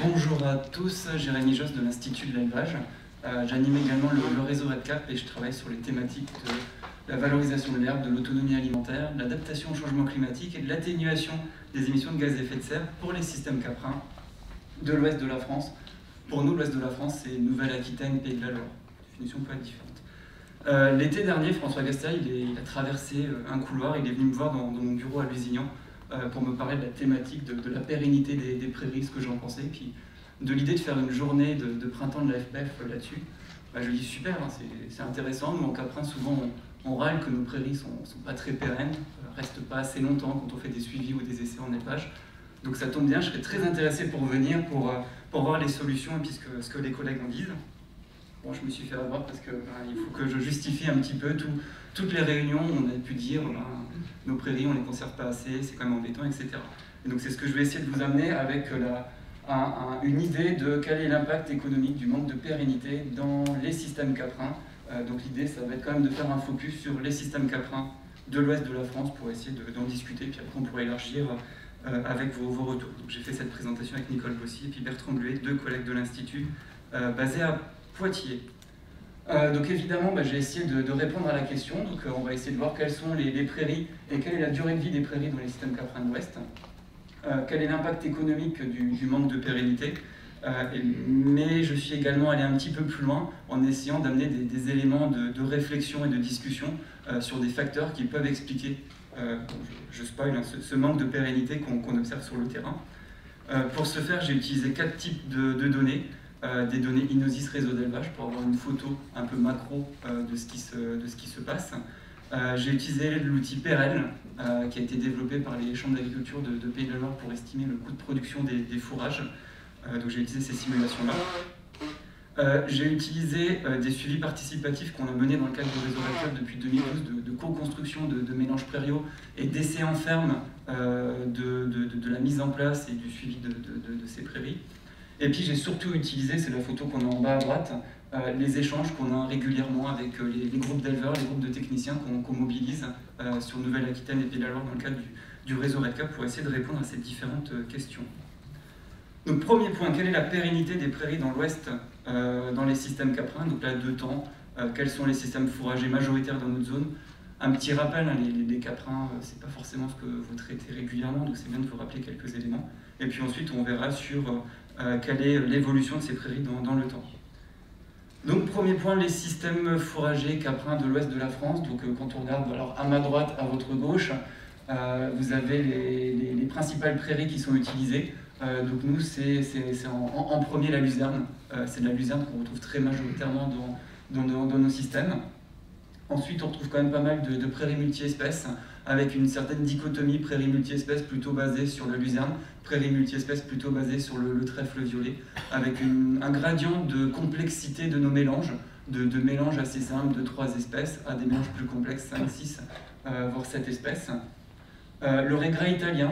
Bonjour à tous, Jérémy Josse de l'Institut de l'élevage. J'anime également le réseau RedCap et je travaille sur les thématiques de la valorisation de l'herbe, de l'autonomie alimentaire, de l'adaptation au changement climatique et de l'atténuation des émissions de gaz à effet de serre pour les systèmes caprins de l'ouest de la France. Pour nous, l'ouest de la France, c'est Nouvelle-Aquitaine, Pays de la Loire. Définition peut être différente. L'été dernier, François Gasteiz, il a traversé un couloir, il est venu me voir dans mon bureau à Lusignan pour me parler de la thématique de la pérennité des prairies, ce que j'en pensais, puis de l'idée de faire une journée de printemps de la FPF là-dessus. Je lui dis super, hein, c'est intéressant. Nous en Caprin, souvent on râle que nos prairies sont pas très pérennes, restent pas assez longtemps quand on fait des suivis ou des essais en élevage. Donc ça tombe bien, je serais très intéressé pour venir, pour voir les solutions et puis ce que les collègues en disent. Bon, je me suis fait avoir parce qu'il faut que je justifie un petit peu toutes les réunions où on a pu dire nos prairies, on ne les conserve pas assez, c'est quand même embêtant, etc. Et donc c'est ce que je vais essayer de vous amener avec une idée de quel est l'impact économique du manque de pérennité dans les systèmes caprins. Donc l'idée, ça va être quand même de faire un focus sur les systèmes caprins de l'ouest de la France pour essayer d'en discuter, puis après on pourra élargir avec vos retours. Donc j'ai fait cette présentation avec Nicole Bossy et puis Bertrand Bluet, deux collègues de l'Institut, basés à Poitiers. Donc évidemment, j'ai essayé de répondre à la question. Donc on va essayer de voir quelles sont les prairies et quelle est la durée de vie des prairies dans les systèmes caprins de l'Ouest. Quel est l'impact économique du manque de pérennité. Mais je suis également allé un petit peu plus loin en essayant d'amener des éléments de réflexion et de discussion sur des facteurs qui peuvent expliquer, je spoil, ce manque de pérennité qu'on observe sur le terrain. Pour ce faire, j'ai utilisé 4 types de données. Des données Inosis réseau d'élevage pour avoir une photo un peu macro de ce qui se passe. J'ai utilisé l'outil PEREL qui a été développé par les chambres d'agriculture de Pays de la Loire pour estimer le coût de production des fourrages. Donc j'ai utilisé ces simulations-là. J'ai utilisé des suivis participatifs qu'on a menés dans le cadre du réseau RedCap depuis 2012 de co-construction de mélanges prairiaux et d'essais en ferme de la mise en place et du suivi de ces prairies. Et puis j'ai surtout utilisé, c'est la photo qu'on a en bas à droite, les échanges qu'on a régulièrement avec les groupes d'éleveurs, les groupes de techniciens qu'on mobilise sur Nouvelle-Aquitaine et Pays de la Loire dans le cadre du réseau RedCap pour essayer de répondre à ces différentes questions. Donc premier point, quelle est la pérennité des prairies dans l'Ouest dans les systèmes caprins? Donc là, 2 temps, quels sont les systèmes fourragers majoritaires dans notre zone? Un petit rappel, hein, les caprins, c'est pas forcément ce que vous traitez régulièrement, donc c'est bien de vous rappeler quelques éléments. Et puis ensuite, on verra sur quelle est l'évolution de ces prairies dans le temps. Donc premier point, les systèmes fourragers caprins de l'ouest de la France. Donc quand on regarde alors, à ma droite, à votre gauche, vous avez les principales prairies qui sont utilisées. Donc nous, c'est en premier la luzerne. C'est de la luzerne qu'on retrouve très majoritairement dans nos systèmes. Ensuite, on retrouve quand même pas mal de prairies multi-espèces, avec une certaine dichotomie prairies multi-espèces plutôt basée sur la luzerne, prairies multi-espèces plutôt basée sur le trèfle violet, avec un gradient de complexité de nos mélanges, de mélanges assez simples de 3 espèces à des mélanges plus complexes, 5, 6, voire 7 espèces. Le régras italien,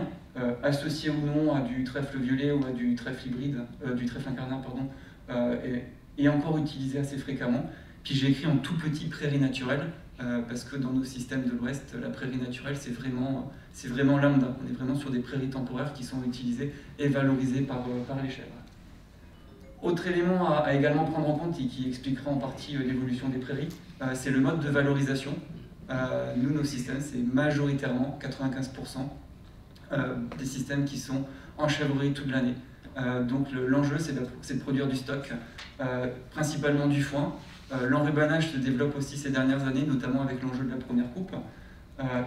associé ou non à du trèfle violet ou à du trèfle hybride, du trèfle incarnat, pardon, est encore utilisé assez fréquemment. Puis j'ai écrit en tout petit prairie naturelle, parce que dans nos systèmes de l'Ouest, la prairie naturelle, c'est vraiment lambda. On est vraiment sur des prairies temporaires qui sont utilisées et valorisées par les chèvres. Autre élément à également prendre en compte et qui expliquera en partie l'évolution des prairies, c'est le mode de valorisation. Nous, nos systèmes, c'est majoritairement 95% des systèmes qui sont enchèvrés toute l'année. Donc l'enjeu, c'est de produire du stock, principalement du foin. L'enrubanage se développe aussi ces dernières années, notamment avec l'enjeu de la première coupe.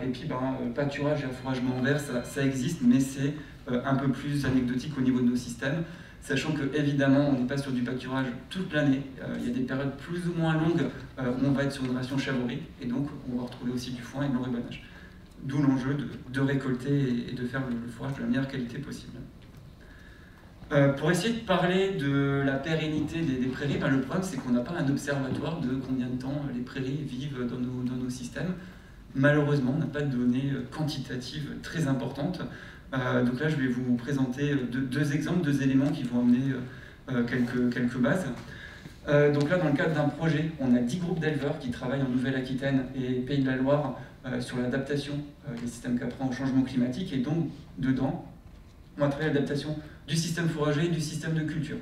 Et puis, pâturage et affouragement en verre, ça existe, mais c'est un peu plus anecdotique au niveau de nos systèmes, sachant que évidemment, on n'est pas sur du pâturage toute l'année. Il y a des périodes plus ou moins longues où on va être sur une ration chèvrerie, et donc on va retrouver aussi du foin et de l'enrubanage. D'où l'enjeu de récolter et de faire le fourrage de la meilleure qualité possible. Pour essayer de parler de la pérennité des prairies, le problème c'est qu'on n'a pas un observatoire de combien de temps les prairies vivent dans nos systèmes. Malheureusement, on n'a pas de données quantitatives très importantes. Donc là, je vais vous présenter deux exemples, 2 éléments qui vont amener quelques bases. Donc là, dans le cadre d'un projet, on a 10 groupes d'éleveurs qui travaillent en Nouvelle-Aquitaine et Pays de la Loire sur l'adaptation des systèmes caprins au changement climatique. Et donc, dedans, on va travailler l'adaptation du système fourrager et du système de culture.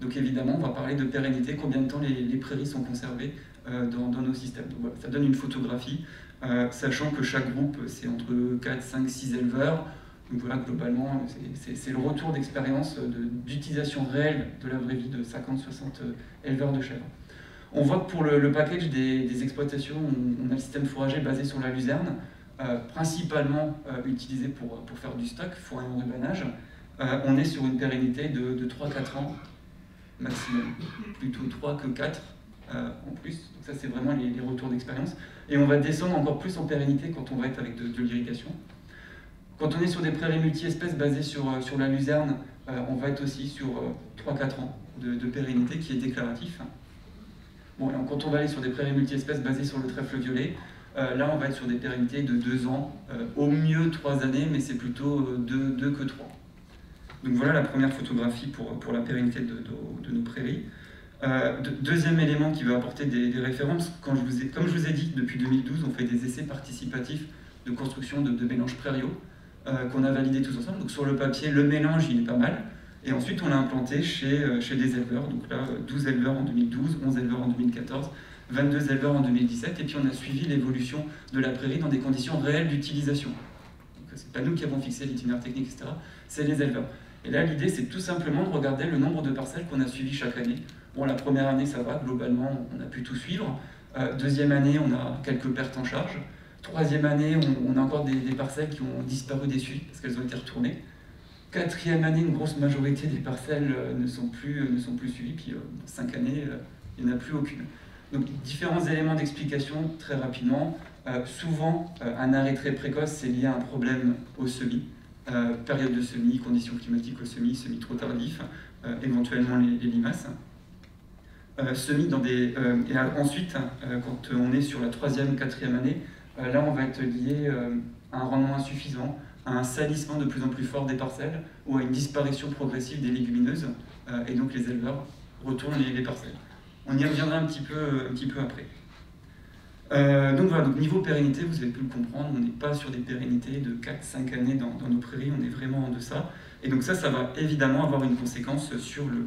Donc évidemment, on va parler de pérennité, combien de temps les prairies sont conservées dans nos systèmes. Donc voilà, ça donne une photographie, sachant que chaque groupe, c'est entre 4, 5, 6 éleveurs. Donc voilà, globalement, c'est le retour d'expérience d'utilisation réelle de la vraie vie de 50-60 éleveurs de chèvres. On voit que pour le package des exploitations, on a le système fourrager basé sur la luzerne, principalement utilisé pour faire du stock, foin et enrubanage. On est sur une pérennité de 3-4 ans maximum, plutôt 3 que 4 en plus. Donc ça, c'est vraiment les retours d'expérience. Et on va descendre encore plus en pérennité quand on va être avec de l'irrigation. Quand on est sur des prairies multi-espèces basées sur la luzerne, on va être aussi sur 3-4 ans de pérennité qui est déclaratif. Bon, et quand on va aller sur des prairies multi-espèces basées sur le trèfle violet, là on va être sur des pérennités de 2 ans, au mieux 3 années, mais c'est plutôt 2 que 3. Donc voilà la première photographie pour la pérennité de nos prairies. Deuxième élément qui va apporter des références, comme je vous ai dit, depuis 2012, on fait des essais participatifs de construction de mélanges prairiaux qu'on a validés tous ensemble. Donc sur le papier, le mélange, il est pas mal. Et ensuite, on l'a implanté chez des éleveurs. Donc là, 12 éleveurs en 2012, 11 éleveurs en 2014, 22 éleveurs en 2017. Et puis on a suivi l'évolution de la prairie dans des conditions réelles d'utilisation. Donc c'est pas nous qui avons fixé l'itinéraire technique, etc. C'est les éleveurs. Et là, l'idée, c'est tout simplement de regarder le nombre de parcelles qu'on a suivies chaque année. Bon, la première année, ça va, globalement, on a pu tout suivre. Deuxième année, on a quelques pertes en charge. Troisième année, on a encore des parcelles qui ont disparu des suites parce qu'elles ont été retournées. Quatrième année, une grosse majorité des parcelles ne sont plus suivies. Puis 5 années, il n'y en a plus aucune. Donc, différents éléments d'explication, très rapidement. Souvent, un arrêt très précoce, c'est lié à un problème au semis. Période de semis, conditions climatiques au semis trop tardif, éventuellement les limaces. Semis dans des... et ensuite, quand on est sur la 3e, 4e année, là on va être lié à un rendement insuffisant, à un salissement de plus en plus fort des parcelles ou à une disparition progressive des légumineuses, et donc les éleveurs retournent les parcelles. On y reviendra un petit peu après. Donc voilà, donc niveau pérennité, vous avez pu le comprendre, on n'est pas sur des pérennités de 4-5 années dans nos prairies, on est vraiment en deçà. Et donc ça va évidemment avoir une conséquence sur le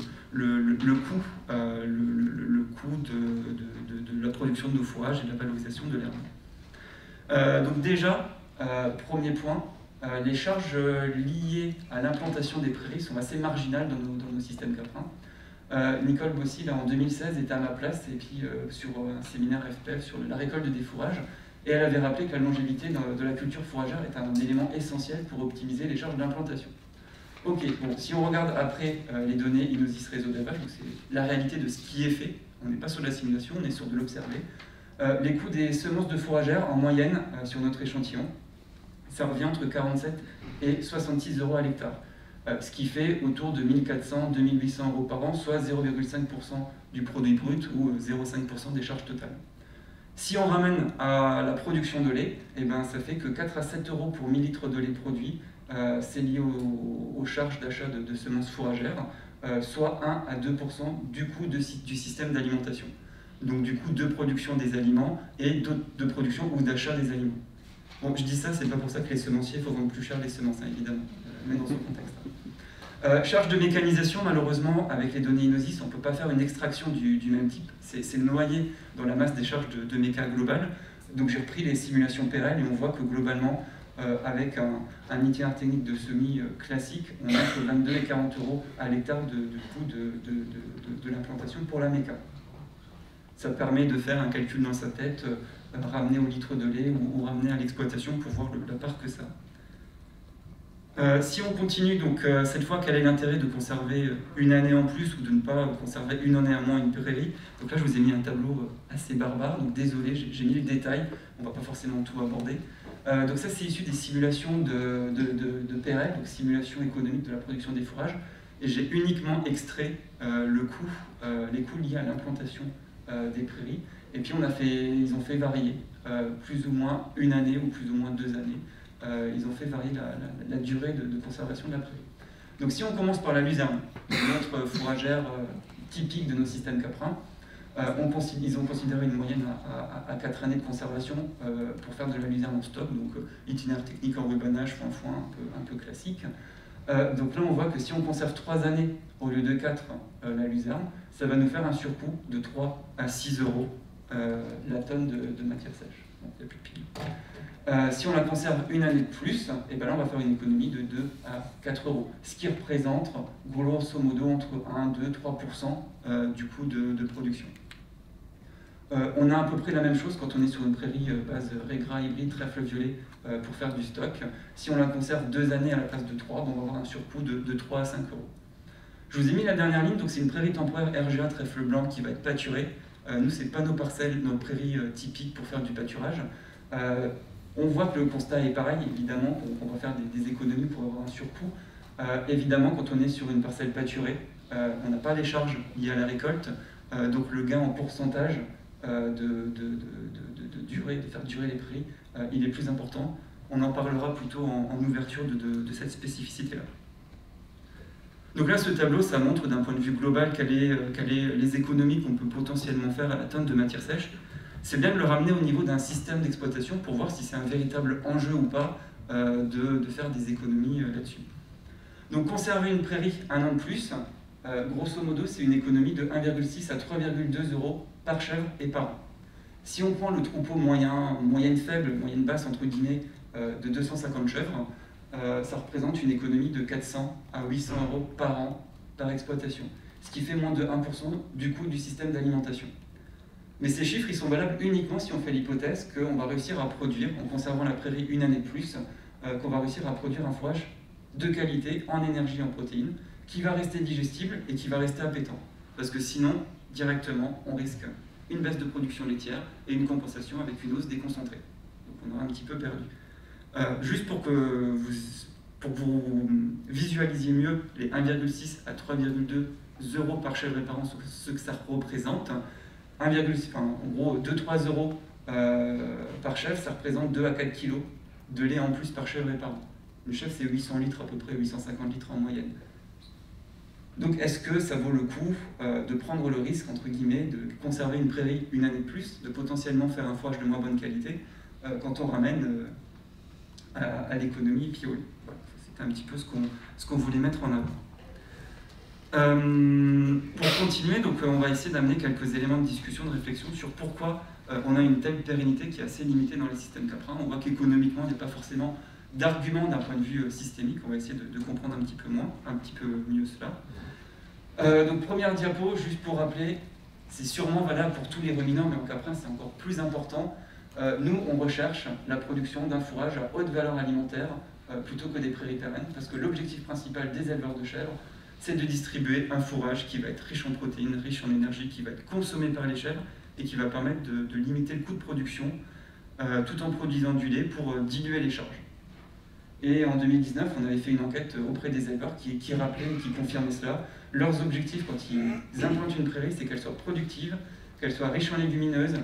coût, le coût de la production de nos fourrages et de la valorisation de l'herbe. Donc déjà, premier point, les charges liées à l'implantation des prairies sont assez marginales dans nos systèmes caprins. Nicole Bossy, là, en 2016, était à ma place et puis sur un séminaire FPF sur la récolte des fourrages. Et elle avait rappelé que la longévité de la culture fourragère est un élément essentiel pour optimiser les charges d'implantation. Ok, bon, si on regarde après les données Inosis réseau d'élevage, donc c'est la réalité de ce qui est fait, on n'est pas sur de la simulation, on est sur de l'observé. Les coûts des semences de fourragères, en moyenne, sur notre échantillon, ça revient entre 47 et 66 € à l'hectare. Ce qui fait autour de 1400-2800 € par an, soit 0,5% du produit brut ou 0,5% des charges totales. Si on ramène à la production de lait, eh ben, ça fait que 4 à 7 € pour 1000 litres de lait produit, c'est lié aux charges d'achat de semences fourragères, soit 1 à 2% du coût du système d'alimentation. Donc du coût de production des aliments et de production ou d'achat des aliments. Bon, je dis ça, c'est pas pour ça que les semenciers faut vendre plus cher les semences, hein, évidemment, mais dans ce contexte. Charge de mécanisation, malheureusement, avec les données Inosis, on ne peut pas faire une extraction du même type. C'est noyé dans la masse des charges de méca globale. Donc j'ai repris les simulations PRL et on voit que globalement, avec un itinéraire technique de semis classique, on a entre 22 et 40 € à l'hectare de coût de l'implantation pour la méca. Ça permet de faire un calcul dans sa tête, ramener au litre de lait ou ramener à l'exploitation pour voir la part que ça a. Si on continue, donc cette fois, quel est l'intérêt de conserver une année en plus ou de ne pas conserver une année en moins une prairie? Donc là, je vous ai mis un tableau assez barbare, donc désolé, j'ai mis le détail, on ne va pas forcément tout aborder. Donc ça, c'est issu des simulations de PRL, donc simulation économique de la production des fourrages, et j'ai uniquement extrait les coûts liés à l'implantation des prairies, et puis ils ont fait varier plus ou moins une année ou plus ou moins 2 années. Ils ont fait varier la durée de conservation de la prairie. Donc si on commence par la luzerne, notre fourragère typique de nos systèmes caprins, ils ont considéré une moyenne à 4 années de conservation pour faire de la luzerne en stock, donc itinéraire technique en rubanage, foin un peu classique. Donc là, on voit que si on conserve 3 années au lieu de 4 la luzerne, ça va nous faire un surcoût de 3 à 6 euros la tonne de matière sèche. Bon, il n'y a plus de pile. Si on la conserve une année de plus, et ben là, on va faire une économie de 2 à 4 euros, ce qui représente grosso modo entre 1, 2, 3% du coût de production. On a à peu près la même chose quand on est sur une prairie base régras hybride, trèfle violet pour faire du stock. Si on la conserve 2 années à la place de 3, bon, on va avoir un surcoût de 3 à 5 euros. Je vous ai mis la dernière ligne, donc c'est une prairie temporaire RGA trèfle blanc qui va être pâturée. Nous, ce n'est pas nos parcelles, nos prairies typiques pour faire du pâturage. On voit que le constat est pareil, évidemment, on va faire des économies pour avoir un surcoût. Évidemment, quand on est sur une parcelle pâturée, on n'a pas les charges liées à la récolte, donc le gain en pourcentage de faire durer les prix, il est plus important. On en parlera plutôt en ouverture de cette spécificité-là. Donc là, ce tableau, ça montre d'un point de vue global quelles sont les économies qu'on peut potentiellement faire à la tonne de matière sèche. C'est bien de le ramener au niveau d'un système d'exploitation pour voir si c'est un véritable enjeu ou pas de faire des économies là-dessus. Donc conserver une prairie un an de plus, grosso modo, c'est une économie de 1,6 à 3,2 euros par chèvre et par an. Si on prend le troupeau moyenne faible, moyenne basse entre guillemets, de 250 chèvres, ça représente une économie de 400 à 800 euros par an par exploitation, ce qui fait moins de 1% du coût du système d'alimentation. Mais ces chiffres, ils sont valables uniquement si on fait l'hypothèse qu'on va réussir à produire, en conservant la prairie une année de plus, qu'on va réussir à produire un fourrage de qualité en énergie et en protéines, qui va rester digestible et qui va rester appétant. Parce que sinon, directement, on risque une baisse de production laitière et une compensation avec une hausse des concentrés. Donc on aura un petit peu perdu. Juste pour que vous visualisiez mieux les 1,6 à 3,2 euros par chèvre et par an, ce que ça représente, en gros 2-3 euros par chèvre, ça représente 2 à 4 kilos de lait en plus par chèvre et par an. Une chèvre, c'est 800 litres à peu près, 850 litres en moyenne. Donc est-ce que ça vaut le coup de prendre le risque, entre guillemets, de conserver une prairie une année de plus, de potentiellement faire un fourrage de moins bonne qualité, quand on ramène à l'économie et puis au lait. Voilà, c'était un petit peu ce qu'on voulait mettre en avant. Pour continuer, donc, on va essayer d'amener quelques éléments de discussion, de réflexion sur pourquoi on a une telle pérennité qui est assez limitée dans les systèmes caprins. On voit qu'économiquement, il n'y a pas forcément d'argument d'un point de vue systémique. On va essayer de comprendre un petit peu mieux cela. Donc première diapo, juste pour rappeler, c'est sûrement valable pour tous les ruminants, mais en caprin c'est encore plus important. Nous, on recherche la production d'un fourrage à haute valeur alimentaire plutôt que des prairies pérennes, parce que l'objectif principal des éleveurs de chèvres, c'est de distribuer un fourrage qui va être riche en protéines, riche en énergie, qui va être consommé par les chèvres et qui va permettre de limiter le coût de production tout en produisant du lait pour diluer les charges. Et en 2019, on avait fait une enquête auprès des éleveurs qui rappelait et qui confirmait cela. Leurs objectifs quand ils implantent une prairie, c'est qu'elle soit productive, qu'elle soit riche en légumineuses,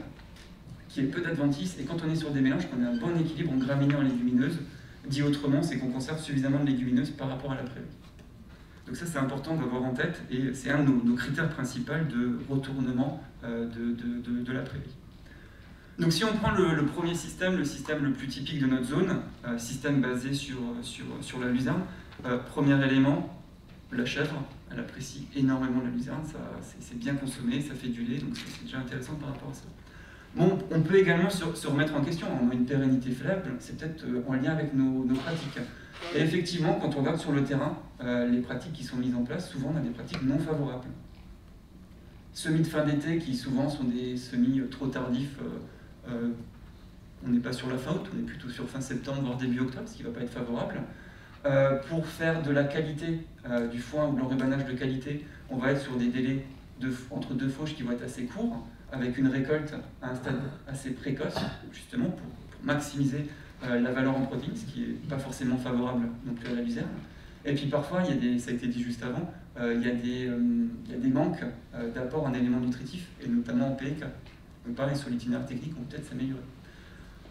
qu'il y ait peu d'adventices, et quand on est sur des mélanges, qu'on ait un bon équilibre en graminées en légumineuses. Dit autrement, c'est qu'on conserve suffisamment de légumineuses par rapport à la prairie. Donc ça, c'est important d'avoir en tête, et c'est un de nos critères principaux de retournement de la prairie. Donc si on prend le premier système, le système le plus typique de notre zone, système basé sur la luzerne, premier élément, la chèvre, elle apprécie énormément la luzerne, c'est bien consommé, ça fait du lait, donc c'est déjà intéressant par rapport à ça. Bon, on peut également se remettre en question, on a une pérennité faible, c'est peut-être en lien avec nos pratiques. Et effectivement, quand on regarde sur le terrain, les pratiques qui sont mises en place, souvent on a des pratiques non favorables. Semis de fin d'été qui souvent sont des semis trop tardifs, on n'est pas sur la fin août, on est plutôt sur fin septembre, voire début octobre, ce qui ne va pas être favorable. Pour faire de la qualité, du foin ou de l'enrubanage de qualité, on va être sur des délais entre deux fauches qui vont être assez courts, avec une récolte à un stade assez précoce, justement pour maximiser la valeur en protéines, ce qui n'est pas forcément favorable non plus à la luzerne. Et puis parfois, ça a été dit juste avant, il y a des manques d'apport en éléments nutritifs, et notamment en PEK. Donc pareil, sur l'itinéraire technique, on peut peut-être s'améliorer.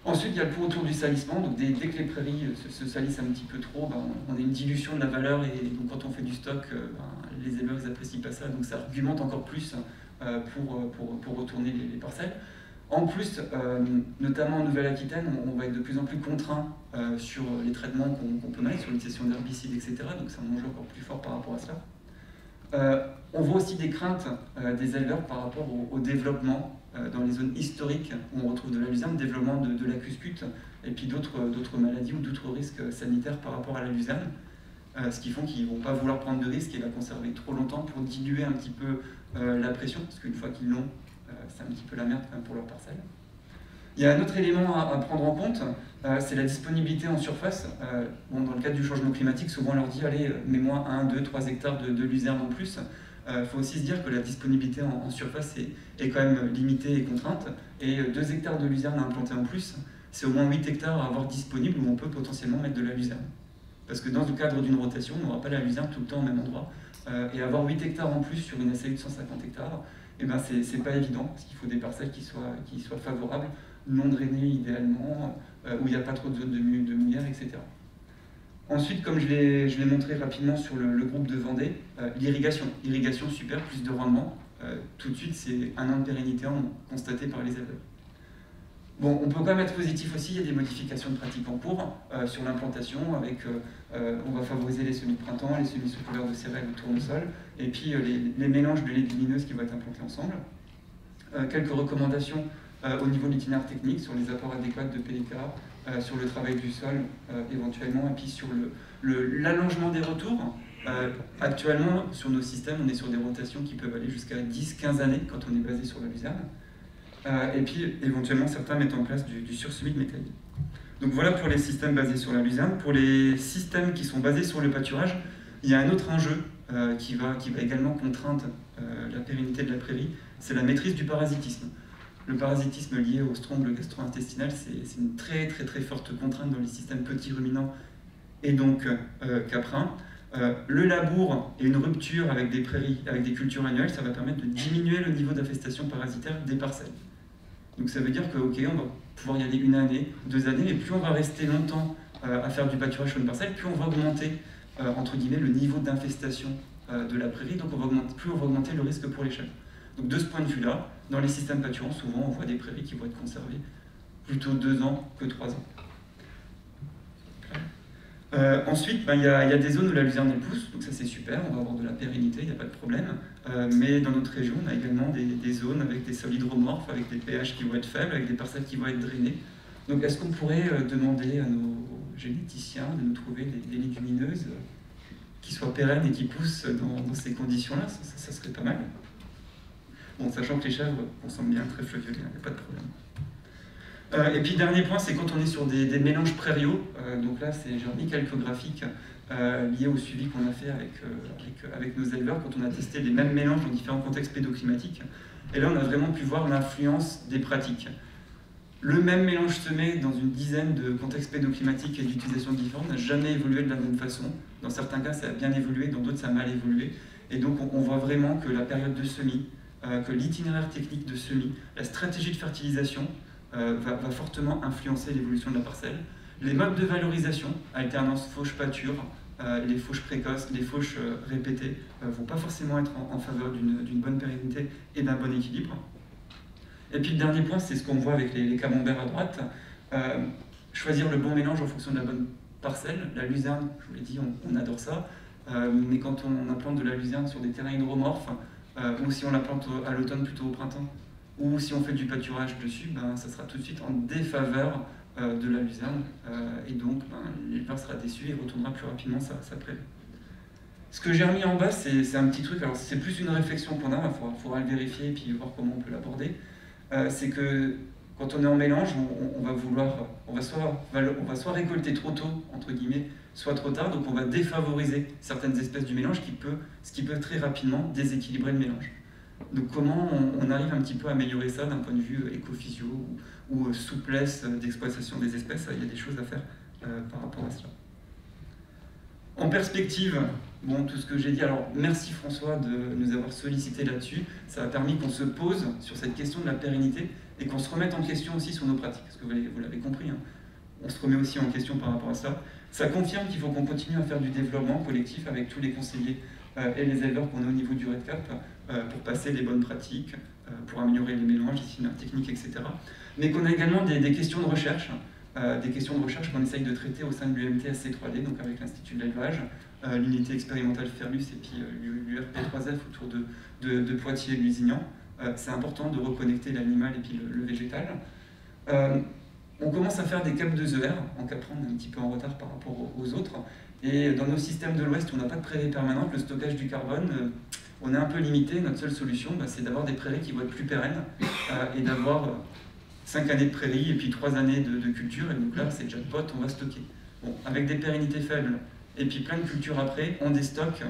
Ensuite, il y a le point autour du salissement. Donc dès que les prairies se salissent un petit peu trop, on a une dilution de la valeur, et donc quand on fait du stock, les éleveurs n'apprécient pas ça, donc ça argumente encore plus pour retourner les parcelles. En plus, notamment en Nouvelle-Aquitaine, on va être de plus en plus contraint sur les traitements qu'on peut mettre, sur l'utilisation d'herbicides, etc. Donc c'est un enjeu encore plus fort par rapport à cela. On voit aussi des craintes des éleveurs par rapport au développement dans les zones historiques où on retrouve de la luzerne, développement de la cuspute et puis d'autres maladies ou d'autres risques sanitaires par rapport à la luzerne. Ce qui font qu'ils ne vont pas vouloir prendre de risques et la conserver trop longtemps pour diluer un petit peu la pression, parce qu'une fois qu'ils l'ont, c'est un petit peu la merde quand même pour leur parcelle. Il y a un autre élément à prendre en compte, c'est la disponibilité en surface. Bon, dans le cadre du changement climatique, souvent on leur dit « allez, mets-moi 1, 2, 3 hectares de luzerne en plus ». Il faut aussi se dire que la disponibilité en surface est quand même limitée et contrainte, et 2 hectares de luzerne à implanter en plus, c'est au moins 8 hectares à avoir disponible où on peut potentiellement mettre de la luzerne. Parce que dans le cadre d'une rotation, on n'aura pas la luzerne tout le temps au même endroit. Et avoir 8 hectares en plus sur une SAU de 150 hectares, eh ben c'est pas évident, parce qu'il faut des parcelles qui soient favorables, non drainées idéalement, où il n'y a pas trop de zones de mouillère, etc. Ensuite, comme je l'ai montré rapidement sur le groupe de Vendée, l'irrigation. Irrigation, super, plus de rendement. Tout de suite, c'est un an de pérennité constaté par les éleveurs. Bon, on peut quand même être positif aussi, il y a des modifications de pratiques en cours sur l'implantation, avec on va favoriser les semis de printemps, les semis sous couvert de céréales ou de tournesol, et puis les mélanges de légumineuses qui vont être implantés ensemble. Quelques recommandations au niveau de l'itinéraire technique, sur les apports adéquats de PDK, sur le travail du sol éventuellement, et puis sur l'allongement des retours. Actuellement, sur nos systèmes, on est sur des rotations qui peuvent aller jusqu'à 10-15 années quand on est basé sur la luzerne. Et puis, éventuellement, certains mettent en place du sursemis de métallite. Donc voilà pour les systèmes basés sur la luzerne. Pour les systèmes qui sont basés sur le pâturage, il y a un autre enjeu qui va également contraindre la pérennité de la prairie, c'est la maîtrise du parasitisme. Le parasitisme lié au stromble gastro-intestinal, c'est une très forte contrainte dans les systèmes petits ruminants et donc caprins. Le labour et une rupture avec des prairies, avec des cultures annuelles, ça va permettre de diminuer le niveau d'infestation parasitaire des parcelles. Donc ça veut dire que, ok, on va pouvoir y aller 1 année, 2 années, mais plus on va rester longtemps à faire du pâturage sur une parcelle, plus on va augmenter, entre guillemets, le niveau d'infestation de la prairie, donc plus on va augmenter le risque pour les chèvres. Donc de ce point de vue-là, dans les systèmes pâturants, souvent on voit des prairies qui vont être conservées plutôt 2 ans que 3 ans. Ensuite, il y a des zones où la luzerne elle pousse, donc ça c'est super, on va avoir de la pérennité, il n'y a pas de problème. Mais dans notre région, on a également des zones avec des sols hydromorphes, avec des pH qui vont être faibles, avec des parcelles qui vont être drainées. Donc est-ce qu'on pourrait demander à nos généticiens de nous trouver des légumineuses qui soient pérennes et qui poussent dans ces conditions-là? Ça serait pas mal. Bon, sachant que les chèvres consomment bien très fleuviolet, il n'y a pas de problème. Et puis dernier point, c'est quand on est sur des mélanges prairiaux. Donc là, j'ai remis quelques graphiques liés au suivi qu'on a fait avec nos éleveurs quand on a testé les mêmes mélanges dans différents contextes pédoclimatiques. Et là, on a vraiment pu voir l'influence des pratiques. Le même mélange semé dans une dizaine de contextes pédoclimatiques et d'utilisation différentes n'a jamais évolué de la même façon. Dans certains cas, ça a bien évolué, dans d'autres, ça a mal évolué. Et donc, on voit vraiment que la période de semis, que l'itinéraire technique de semis, la stratégie de fertilisation va fortement influencer l'évolution de la parcelle. Les modes de valorisation, alternance fauche-pâture, les fauches précoces, les fauches répétées, ne vont pas forcément être en faveur d'une bonne pérennité et d'un bon équilibre. Et puis le dernier point, c'est ce qu'on voit avec les camemberts à droite. Choisir le bon mélange en fonction de la bonne parcelle. La luzerne, je vous l'ai dit, on adore ça. Mais quand on implante de la luzerne sur des terrains hydromorphes, ou si on l'implante à l'automne plutôt au printemps, ou si on fait du pâturage dessus, ça sera tout de suite en défaveur de la luzerne, et donc l'éleveur sera déçu et retournera plus rapidement sa prairie. Ce que j'ai remis en bas, c'est un petit truc, alors c'est plus une réflexion qu'on a, il faudra le vérifier et puis voir comment on peut l'aborder. C'est que quand on est en mélange, on va soit récolter trop tôt, entre guillemets, soit trop tard, donc on va défavoriser certaines espèces du mélange, ce qui peut très rapidement déséquilibrer le mélange. Donc comment on arrive un petit peu à améliorer ça d'un point de vue éco-physio ou souplesse d'exploitation des espèces, il y a des choses à faire par rapport à cela. En perspective, bon, tout ce que j'ai dit, alors merci François de nous avoir sollicité là-dessus, ça a permis qu'on se pose sur cette question de la pérennité et qu'on se remette en question aussi sur nos pratiques, parce que vous l'avez compris, hein, on se remet aussi en question par rapport à ça. Ça confirme qu'il faut qu'on continue à faire du développement collectif avec tous les conseillers et les éleveurs qu'on a au niveau du REDCap pour passer les bonnes pratiques, pour améliorer les mélanges, les techniques, etc. Mais qu'on a également des questions de recherche, qu'on essaye de traiter au sein de l'UMT SC3D, donc avec l'Institut de l'élevage, l'unité expérimentale Ferlus et puis l'URP3F autour de Poitiers et Lusignan. C'est important de reconnecter l'animal et puis le végétal. On commence à faire des caps 2ER. En Caprin, on est un petit peu en retard par rapport aux autres. Et dans nos systèmes de l'Ouest, où on n'a pas de prairies permanentes, le stockage du carbone, on est un peu limité. Notre seule solution, c'est d'avoir des prairies qui vont être plus pérennes et d'avoir 5 années de prairies et puis 3 années de culture. Et donc là, c'est jackpot, on va stocker. Bon, avec des pérennités faibles et puis plein de cultures après, on déstocke.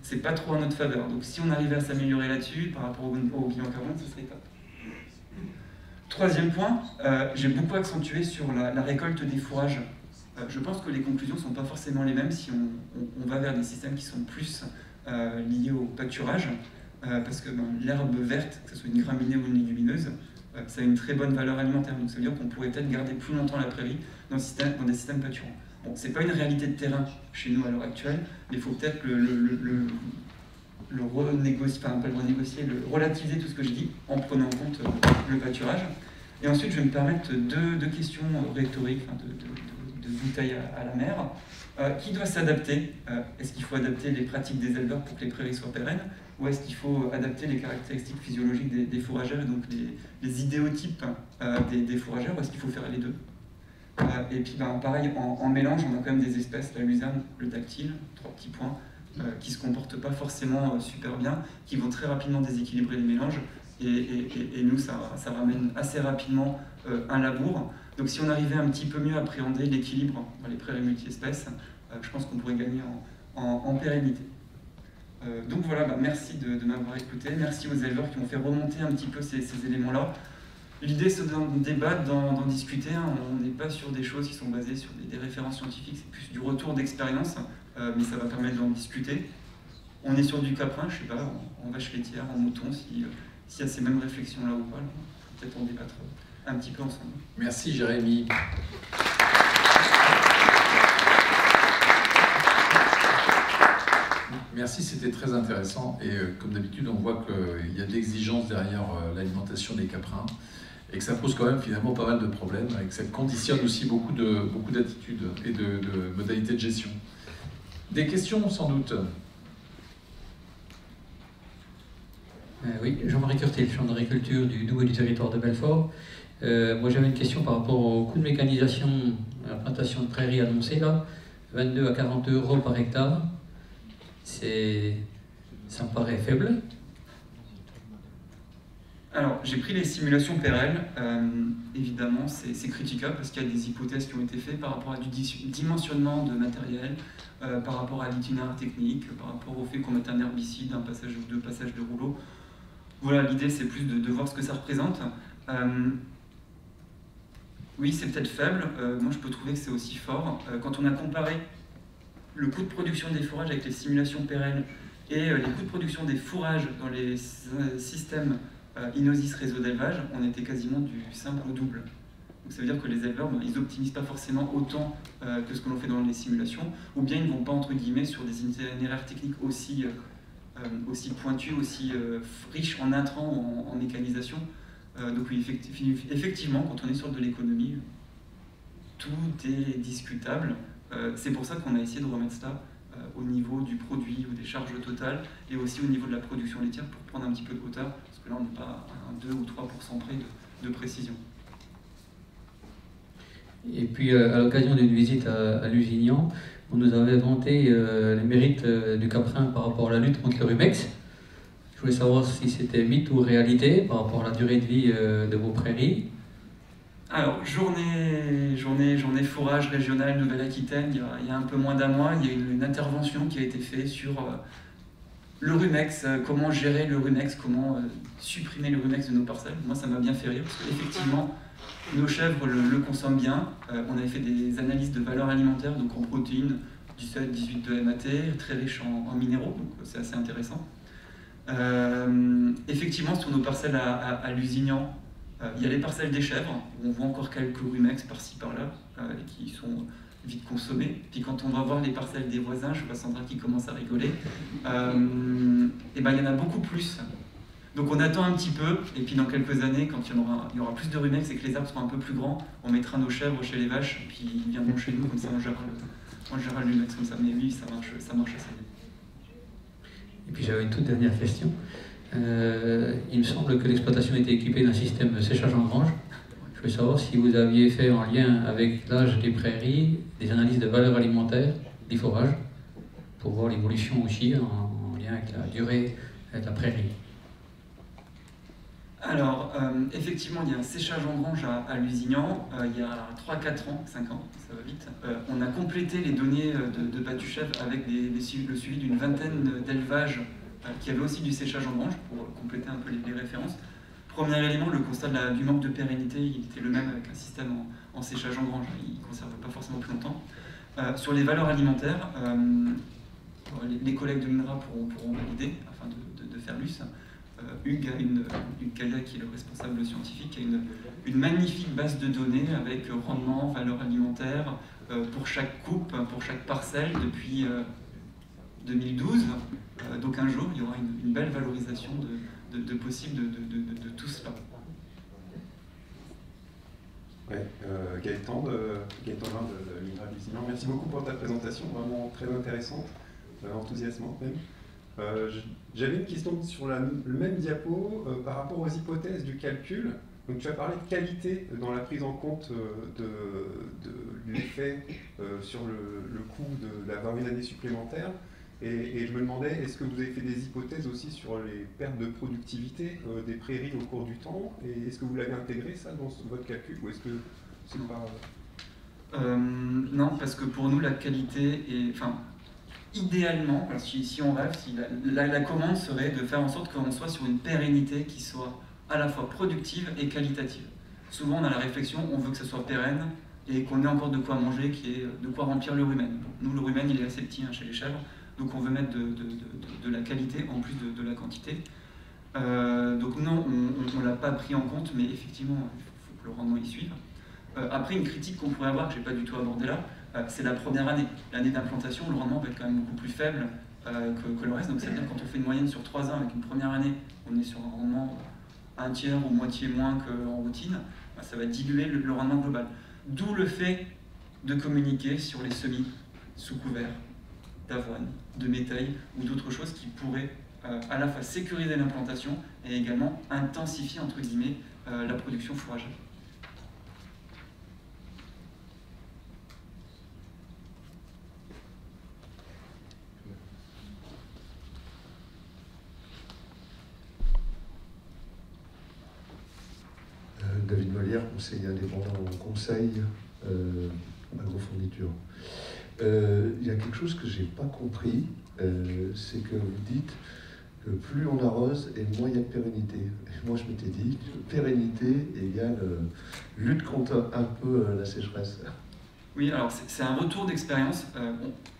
C'est pas trop en notre faveur. Donc si on arrivait à s'améliorer là-dessus par rapport au bilan carbone, ce serait top. Troisième point, j'ai beaucoup accentué sur la récolte des fourrages. Je pense que les conclusions ne sont pas forcément les mêmes si on va vers des systèmes qui sont plus liés au pâturage, parce que l'herbe verte, que ce soit une graminée ou une légumineuse, ça a une très bonne valeur alimentaire. Donc ça veut dire qu'on pourrait peut-être garder plus longtemps la prairie dans des systèmes pâturants. Bon, ce n'est pas une réalité de terrain chez nous à l'heure actuelle, mais il faut peut-être relativiser tout ce que je dis en prenant en compte le pâturage. Et ensuite, je vais me permettre deux questions rhétoriques, de bouteille à la mer. Qui doit s'adapter? Est-ce qu'il faut adapter les pratiques des éleveurs pour que les prairies soient pérennes? Ou est-ce qu'il faut adapter les caractéristiques physiologiques des fourragères, et donc les idéotypes des fourragères, ou est-ce qu'il faut faire les deux? Et puis pareil, en mélange, on a quand même des espèces, la luzerne, le dactyle, 3 petits points, qui ne se comportent pas forcément super bien, qui vont très rapidement déséquilibrer les mélanges, et nous, ça ramène assez rapidement un labour. Donc si on arrivait un petit peu mieux à appréhender l'équilibre dans les prairies multi-espèces, je pense qu'on pourrait gagner en pérennité. Donc voilà, merci de m'avoir écouté, merci aux éleveurs qui ont fait remonter un petit peu ces éléments-là. L'idée, c'est d'en débattre, d'en discuter. On n'est pas sur des choses qui sont basées sur des références scientifiques, c'est plus du retour d'expérience, mais ça va permettre d'en discuter. On est sur du caprin, je ne sais pas, en vache laitière, en mouton, s'il y a ces mêmes réflexions-là ou pas. Peut-être en débattre un petit peu ensemble. Merci Jérémy. Merci, c'était très intéressant. Et comme d'habitude, on voit qu'il y a de l'exigence derrière l'alimentation des caprins et que ça pose quand même finalement pas mal de problèmes et que ça conditionne aussi beaucoup d'attitudes et de modalités de gestion. Des questions sans doute? Oui, Jean-Marie Curtil, champ d'agriculture du Doubs et du territoire de Belfort. Moi j'avais une question par rapport au coût de mécanisation à la plantation de prairies annoncée là, 22 à 40 € par hectare. Ça me paraît faible. Alors, j'ai pris les simulations PRL. Évidemment, c'est critiquable parce qu'il y a des hypothèses qui ont été faites par rapport à du dimensionnement de matériel, par rapport à l'itinéraire technique, par rapport au fait qu'on mette un herbicide, un passage ou 2 passages de rouleau. Voilà, l'idée c'est plus de voir ce que ça représente. Oui, c'est peut-être faible. Moi, je peux trouver que c'est aussi fort. Quand on a comparé le coût de production des fourrages avec les simulations PRL et les coûts de production des fourrages dans les systèmes Inosis réseau d'élevage, on était quasiment du simple au double. Donc ça veut dire que les éleveurs, ils n'optimisent pas forcément autant que ce que l'on fait dans les simulations, ou bien ils ne vont pas, entre guillemets, sur des itinéraires techniques aussi pointus, aussi riches en intrants ou en mécanisation. Donc oui, effectivement, quand on est sur de l'économie, tout est discutable. C'est pour ça qu'on a essayé de remettre ça au niveau du produit ou des charges totales et aussi au niveau de la production laitière pour prendre un petit peu de hauteur, parce que là on n'est pas à 2 ou 3% près de précision. Et puis à l'occasion d'une visite à Lusignan, on nous avait vanté les mérites du caprin par rapport à la lutte contre le rumex. Je voulais savoir si c'était mythe ou réalité par rapport à la durée de vie de vos prairies. Alors, journée fourrage régionale Nouvelle-Aquitaine, il y a un peu moins d'un mois, il y a une intervention qui a été faite sur le rumex, comment gérer le rumex, comment supprimer le rumex de nos parcelles. Moi, ça m'a bien fait rire, parce qu'effectivement, nos chèvres le consomment bien. On avait fait des analyses de valeur alimentaire, donc en protéines, 17-18 de MAT, très riche en minéraux, donc c'est assez intéressant. Effectivement, sur nos parcelles à Lusignan, il y a les parcelles des chèvres, où on voit encore quelques rumex par-ci par-là, qui sont vite consommé. Puis quand on va voir les parcelles des voisins, je vois Sandra qui commence à rigoler, et ben, il y en a beaucoup plus. Donc on attend un petit peu, et puis dans quelques années, quand il y aura plus de rumex et que les arbres seront un peu plus grands, on mettra nos chèvres chez les vaches, et puis ils viendront chez nous, comme ça on gérera le rumex comme ça. Mais oui, ça marche assez bien. Et puis j'avais une toute dernière question. Il me semble que l'exploitation était équipée d'un système de séchage en grange. Je voulais savoir si vous aviez fait en lien avec l'âge des prairies des analyses de valeur alimentaire des forages pour voir l'évolution aussi en lien avec la durée de la prairie. Alors, effectivement, il y a un séchage en grange à Lusignan, il y a 3-4 ans, 5 ans, ça va vite. On a complété les données de Patuchèvre avec le suivi d'une vingtaine d'élevages qui avaient aussi du séchage en grange, pour compléter un peu les références. Premier élément, le constat du manque de pérennité, il était le même avec un système en séchage en grange, il ne conserve pas forcément plus longtemps. Sur les valeurs alimentaires, les collègues de l'INRA pourront valider, afin de faire l'US. Hugues Kaya, qui est le responsable scientifique, a une magnifique base de données avec rendement, valeur alimentaire, pour chaque coupe, pour chaque parcelle depuis 2012. Donc un jour, il y aura une belle valorisation de possible de tout cela. Ouais, Gaëtan de l'INRA Lusignan, merci beaucoup pour ta présentation, vraiment très intéressante, enthousiasmante même. J'avais une question sur le même diapo par rapport aux hypothèses du calcul. Donc tu as parlé de qualité dans la prise en compte de l'effet sur le coût d'avoir une année supplémentaire. Et je me demandais, est-ce que vous avez fait des hypothèses aussi sur les pertes de productivité des prairies au cours du temps? Et est-ce que vous l'avez intégré ça dans votre calcul? Ou est-ce que c'est pas... Non, parce que pour nous, la qualité est... Enfin, idéalement, si on rêve, la commande serait de faire en sorte qu'on soit sur une pérennité qui soit à la fois productive et qualitative. Souvent, on a la réflexion, on veut que ça soit pérenne et qu'on ait encore de quoi manger, qu'il y ait de quoi remplir le rumen. Nous, le rumen, il est assez petit chez les chèvres, donc on veut mettre de la qualité en plus de la quantité. Donc non, on ne l'a pas pris en compte, mais effectivement, il faut que le rendement y suive. Après, une critique qu'on pourrait avoir, que je n'ai pas du tout abordé là, c'est la première année. L'année d'implantation, le rendement va être quand même beaucoup plus faible que le reste. Donc c'est-à-dire quand on fait une moyenne sur 3 ans avec une première année, on est sur un rendement un tiers ou moitié moins qu'en routine, ça va diluer le rendement global. D'où le fait de communiquer sur les semis sous couvert d'avoine, de métail ou d'autres choses qui pourraient à la fois sécuriser l'implantation et également intensifier entre guillemets la production fourragère. David Molière, conseiller indépendant au conseil agrofourniture. Il y a quelque chose que je n'ai pas compris, c'est que vous dites que plus on arrose et moins il y a de pérennité. Et moi je m'étais dit que pérennité égale lutte contre un peu la sécheresse. Oui, alors c'est un retour d'expérience.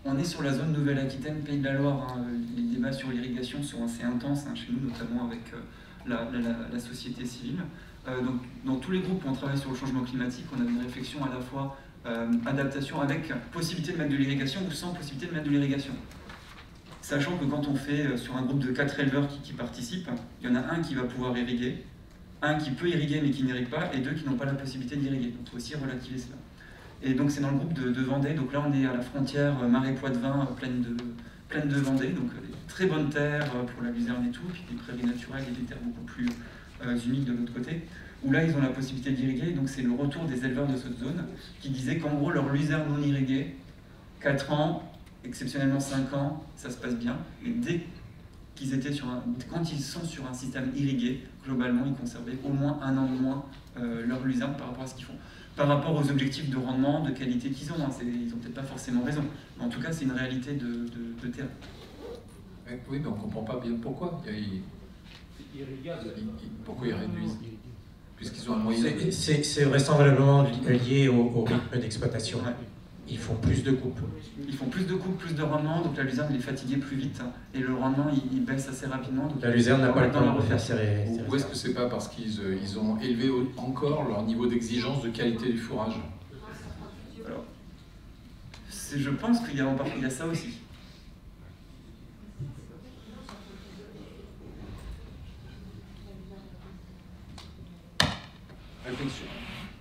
On est sur la zone Nouvelle-Aquitaine, Pays de la Loire. Les débats sur l'irrigation sont assez intenses chez nous, notamment avec la société civile. Donc, dans tous les groupes où on travaille sur le changement climatique, on a une réflexion à la fois adaptation avec possibilité de mettre de l'irrigation ou sans possibilité de mettre de l'irrigation. Sachant que quand on fait sur un groupe de 4 éleveurs qui participent, il y en a un qui va pouvoir irriguer, un qui peut irriguer mais qui n'irrigue pas, et 2 qui n'ont pas la possibilité d'irriguer. Donc il faut aussi relativiser cela. Et donc c'est dans le groupe de Vendée, donc là on est à la frontière Marais-Poitevin, pleine de Vendée, donc très bonnes terres pour la luzerne et tout, puis des prairies naturelles et des terres beaucoup plus humides de l'autre côté, où là ils ont la possibilité d'irriguer. Donc c'est le retour des éleveurs de cette zone qui disaient qu'en gros leur luzerne non irriguée, 4 ans, exceptionnellement 5 ans, ça se passe bien, et dès qu'ils étaient quand ils sont sur un système irrigué, globalement ils conservaient au moins 1 an de moins leur luzerne par rapport à ce qu'ils font. Par rapport aux objectifs de rendement, de qualité qu'ils ont, ils n'ont peut-être pas forcément raison, mais en tout cas c'est une réalité de terrain. Oui, mais on ne comprend pas bien pourquoi. Pourquoi ils réduisent? Puisqu'ils ont un moyen. C'est vraisemblablement lié au rythme d'exploitation. Ouais. Ils font plus de coupes. Ils font plus de coupes, plus de rendement, donc la luzerne est fatiguée plus vite et le rendement il baisse assez rapidement. Donc la luzerne n'a pas le temps de refaire ses Ou est-ce que c'est pas parce qu'ils ont élevé encore leur niveau d'exigence de qualité du fourrage? Alors, je pense qu'il y a ça aussi. Réflexion.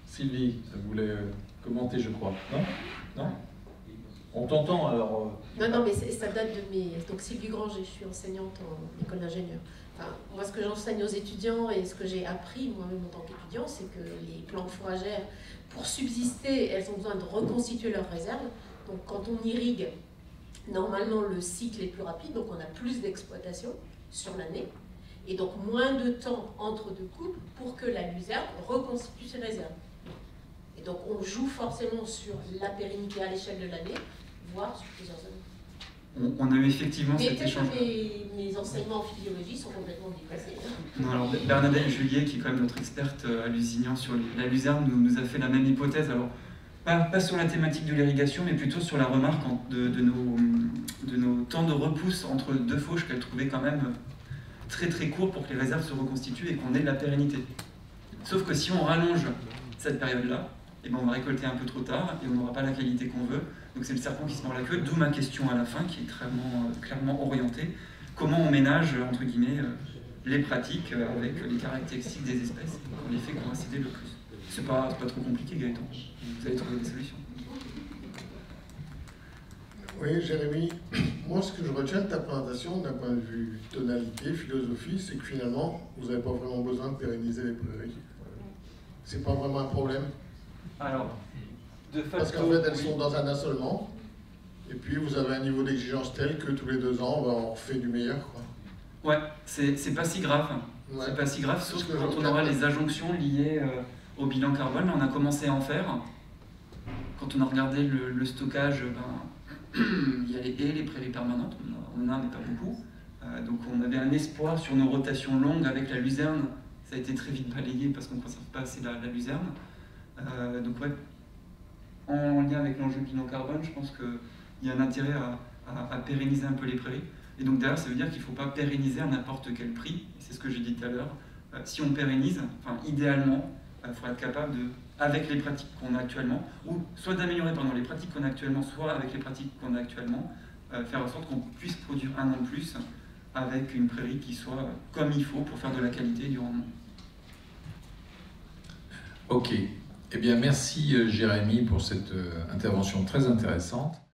Sylvie, vous voulez commenter, je crois. Non? Non? On t'entend alors. Non, mais ça date de mes... Donc Sylvie Granger, je suis enseignante en école d'ingénieur. Enfin, moi, ce que j'enseigne aux étudiants et ce que j'ai appris moi-même en tant qu'étudiant, c'est que les plantes fourragères, pour subsister, elles ont besoin de reconstituer leurs réserves. Donc quand on irrigue, normalement le cycle est plus rapide, donc on a plus d'exploitation sur l'année. Et donc moins de temps entre deux coupes pour que la luzerne reconstitue ses réserves. Et donc on joue forcément sur la pérennité à l'échelle de l'année, voire sur plusieurs années. On a eu effectivement Mais cet peut-être échange. que mes enseignements en physiologie sont complètement dépassés. Non, alors Bernadette Juliet, qui est quand même notre experte à Lusignan sur la luzerne, nous a fait la même hypothèse. Alors, pas sur la thématique de l'irrigation, mais plutôt sur la remarque de nos temps de repousse entre deux fauches qu'elle trouvait quand même très très courts pour que les réserves se reconstituent et qu'on ait de la pérennité. Sauf que si on rallonge cette période-là, eh ben on va récolter un peu trop tard et on n'aura pas la qualité qu'on veut. Donc c'est le serpent qui se mord la queue, d'où ma question à la fin qui est clairement orientée. Comment on ménage, entre guillemets, les pratiques avec les caractéristiques des espèces qu'on les fait coïncider le plus. C'est pas trop compliqué, Gaëtan. Vous allez trouver des solutions. Oui, Jérémy, moi ce que je retiens de ta présentation d'un point de vue tonalité, philosophie, c'est que finalement, vous n'avez pas vraiment besoin de pérenniser les prairies. C'est pas vraiment un problème. Alors, de facto, parce qu'en fait, elles sont dans un assolement, et puis vous avez un niveau d'exigence tel que tous les 2 ans, on refait du meilleur, quoi. Ouais, c'est pas si grave. Ouais. C'est pas si grave, sauf Parce que quand on aura les injonctions liées au bilan carbone. Là, on a commencé à en faire. Quand on a regardé le stockage, il y a les haies, les prairies permanentes, on en a mais pas beaucoup. Donc on avait un espoir sur nos rotations longues avec la luzerne. Ça a été très vite balayé parce qu'on ne conserve pas assez la luzerne. Donc ouais, en lien avec l'enjeu bilan carbone, je pense qu'il y a un intérêt à pérenniser un peu les prairies. Et donc derrière, ça veut dire qu'il ne faut pas pérenniser à n'importe quel prix. C'est ce que j'ai dit tout à l'heure. Si on pérennise, idéalement, il faudra être capable de, avec les pratiques qu'on a actuellement, ou soit d'améliorer les pratiques qu'on a actuellement, soit avec les pratiques qu'on a actuellement, faire en sorte qu'on puisse produire un an de plus avec une prairie qui soit comme il faut pour faire de la qualité et du rendement. Ok. Eh bien, merci Jérémy pour cette intervention très intéressante.